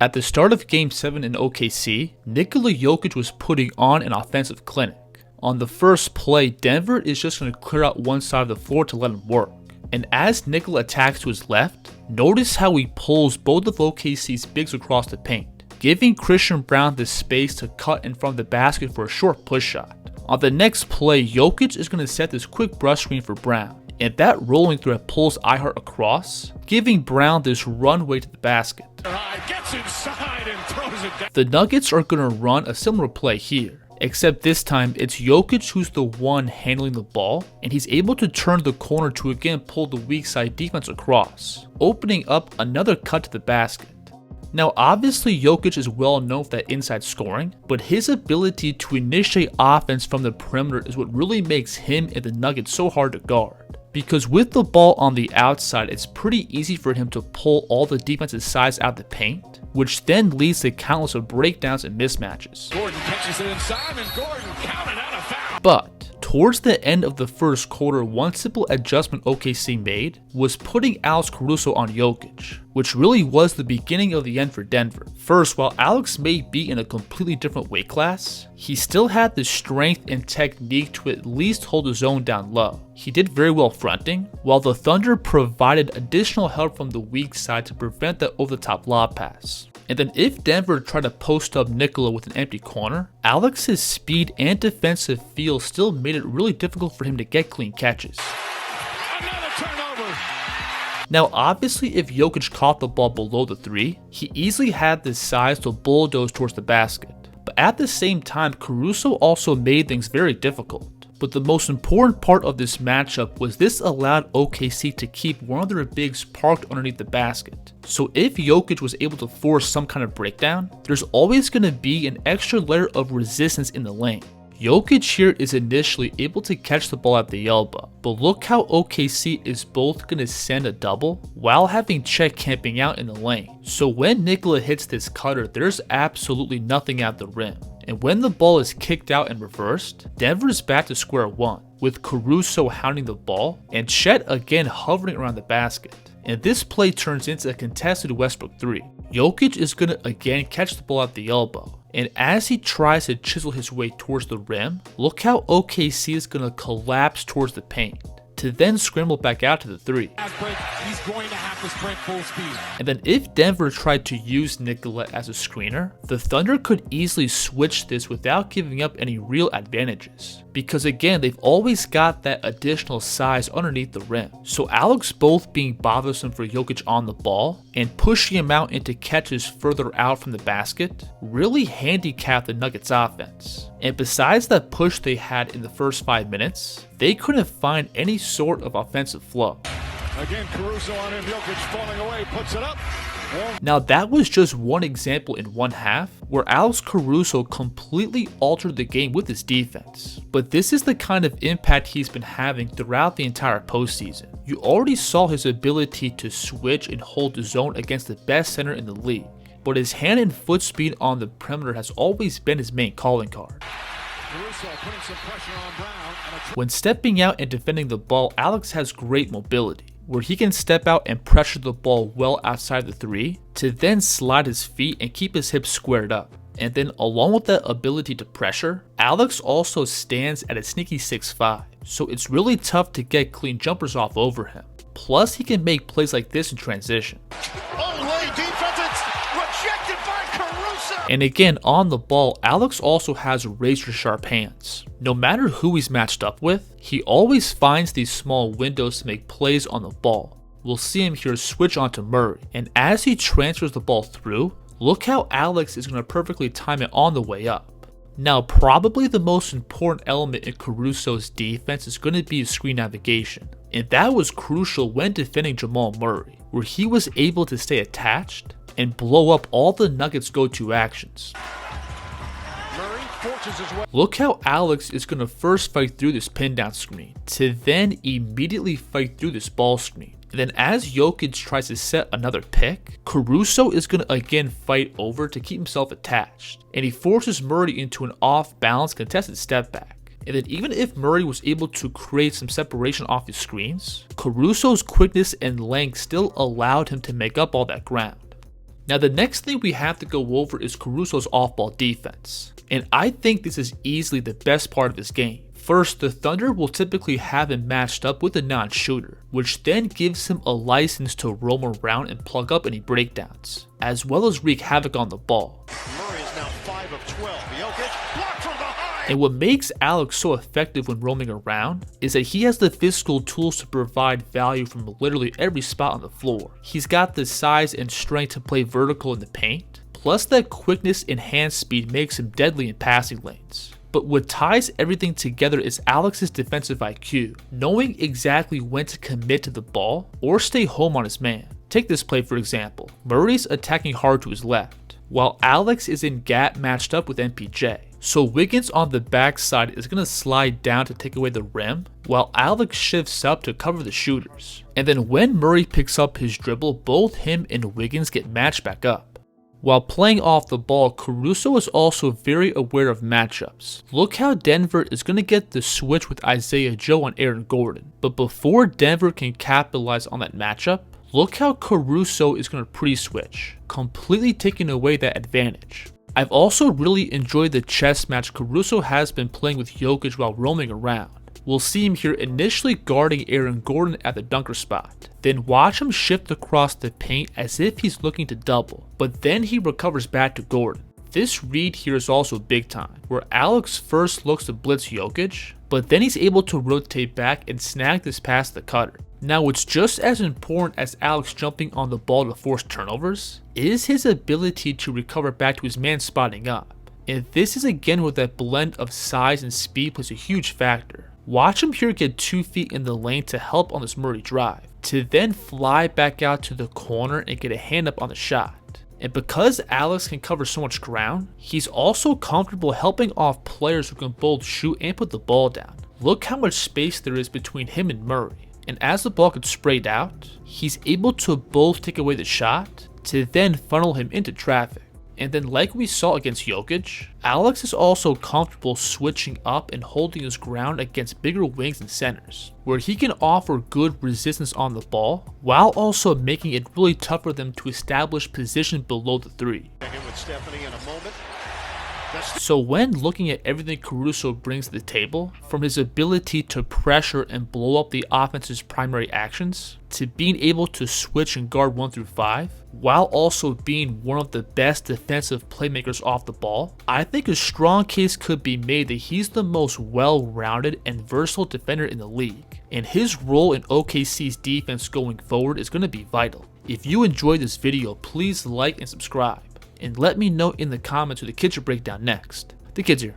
At the start of Game 7 in OKC, Nikola Jokic was putting on an offensive clinic. On the first play, Denver is just going to clear out one side of the floor to let him work. And as Nikola attacks to his left, notice how he pulls both of OKC's bigs across the paint, giving Christian Braun the space to cut in front of the basket for a short push shot. On the next play, Jokic is going to set this quick brush screen for Braun, and that rolling thread pulls Ihart across, giving Braun this runway to the basket. The Nuggets are going to run a similar play here, except this time it's Jokic who's the one handling the ball, and he's able to turn the corner to again pull the weak side defense across, opening up another cut to the basket. Now obviously Jokic is well known for that inside scoring, but his ability to initiate offense from the perimeter is what really makes him and the Nuggets so hard to guard. Because with the ball on the outside, it's pretty easy for him to pull all the defensive sides out of the paint, which then leads to countless of breakdowns and mismatches. Gordon catches it inside and Gordon counted out a foul. But towards the end of the first quarter, one simple adjustment OKC made was putting Alex Caruso on Jokic, which really was the beginning of the end for Denver. First, while Alex may be in a completely different weight class, he still had the strength and technique to at least hold his own down low. He did very well fronting, while the Thunder provided additional help from the weak side to prevent that over-the-top lob pass. And then if Denver tried to post up Nikola with an empty corner, Alex's speed and defensive feel still made it really difficult for him to get clean catches. Another turnover. Now obviously if Jokic caught the ball below the 3, he easily had the size to bulldoze towards the basket. But at the same time, Caruso also made things very difficult. But the most important part of this matchup was this allowed OKC to keep one of their bigs parked underneath the basket. So if Jokic was able to force some kind of breakdown, there's always going to be an extra layer of resistance in the lane. Jokic here is initially able to catch the ball at the elbow, but look how OKC is both going to send a double while having Chet camping out in the lane. So when Nikola hits this cutter, there's absolutely nothing at the rim. And when the ball is kicked out and reversed, Denver is back to square one, with Caruso hounding the ball and Chet again hovering around the basket. And this play turns into a contested Westbrook 3. Jokic is going to again catch the ball at the elbow, and as he tries to chisel his way towards the rim, look how OKC is going to collapse towards the paint, to then scramble back out to the 3. He's going to have to sprint full speed. And then if Denver tried to use Nikola as a screener, the Thunder could easily switch this without giving up any real advantages. Because again, they've always got that additional size underneath the rim. So Alex both being bothersome for Jokic on the ball and pushing him out into catches further out from the basket really handicapped the Nuggets offense. And besides that push they had in the first 5 minutes, they couldn't find any sort of offensive flow. Again, Caruso on him, Jokic falling away, puts it up. Now that was just one example in one half where Alex Caruso completely altered the game with his defense. But this is the kind of impact he's been having throughout the entire postseason. You already saw his ability to switch and hold the zone against the best center in the league, but his hand and foot speed on the perimeter has always been his main calling card. Putting some pressure on Brown. When stepping out and defending the ball, Alex has great mobility, where he can step out and pressure the ball well outside the 3, to then slide his feet and keep his hips squared up. And then along with that ability to pressure, Alex also stands at a sneaky 6'5", so it's really tough to get clean jumpers off over him. Plus he can make plays like this in transition. And again, on the ball, Alex also has razor sharp hands. No matter who he's matched up with, he always finds these small windows to make plays on the ball. We'll see him here switch onto Murray, and as he transfers the ball through, look how Alex is going to perfectly time it on the way up. Now, probably the most important element in Caruso's defense is going to be his screen navigation, and that was crucial when defending Jamal Murray, where he was able to stay attached and blow up all the Nuggets' go-to actions. Look how Alex is going to first fight through this pin down screen, to then immediately fight through this ball screen. And then as Jokic tries to set another pick, Caruso is going to again fight over to keep himself attached, and he forces Murray into an off-balance contested step back. And then even if Murray was able to create some separation off his screens, Caruso's quickness and length still allowed him to make up all that ground. Now the next thing we have to go over is Caruso's off-ball defense, and I think this is easily the best part of his game. First, the Thunder will typically have him matched up with a non-shooter, which then gives him a license to roam around and plug up any breakdowns, as well as wreak havoc on the ball. Murray is now 5 of 12. Jokic blocked from behind. And what makes Alex so effective when roaming around is that he has the physical tools to provide value from literally every spot on the floor. He's got the size and strength to play vertical in the paint, plus that quickness and hand speed makes him deadly in passing lanes. But what ties everything together is Alex's defensive IQ, knowing exactly when to commit to the ball or stay home on his man. Take this play for example. Murray's attacking hard to his left, while Alex is in gap matched up with MPJ. So Wiggins on the backside is going to slide down to take away the rim, while Alex shifts up to cover the shooters. And then when Murray picks up his dribble, both him and Wiggins get matched back up. While playing off the ball, Caruso is also very aware of matchups. Look how Denver is going to get the switch with Isaiah Joe on Aaron Gordon. But before Denver can capitalize on that matchup, look how Caruso is going to pre-switch, completely taking away that advantage. I've also really enjoyed the chess match Caruso has been playing with Jokic while roaming around. We'll see him here initially guarding Aaron Gordon at the dunker spot, then watch him shift across the paint as if he's looking to double, but then he recovers back to Gordon. This read here is also big time, where Alex first looks to blitz Jokic, but then he's able to rotate back and snag this past the cutter. Now what's just as important as Alex jumping on the ball to force turnovers is his ability to recover back to his man spotting up. And this is again where that blend of size and speed plays a huge factor. Watch him here get 2 feet in the lane to help on this Murray drive, to then fly back out to the corner and get a hand up on the shot. And because Alex can cover so much ground, he's also comfortable helping off players who can both shoot and put the ball down. Look how much space there is between him and Murray. And as the ball gets sprayed out, he's able to both take away the shot, to then funnel him into traffic. And then like we saw against Jokic, Alex is also comfortable switching up and holding his ground against bigger wings and centers, where he can offer good resistance on the ball, while also making it really tough for them to establish position below the three. So when looking at everything Caruso brings to the table, from his ability to pressure and blow up the offense's primary actions, to being able to switch and guard 1 through 5, while also being one of the best defensive playmakers off the ball, I think a strong case could be made that he's the most well-rounded and versatile defender in the league, and his role in OKC's defense going forward is going to be vital. If you enjoyed this video, please like and subscribe, and let me know in the comments who the kids should break down next. The kids here.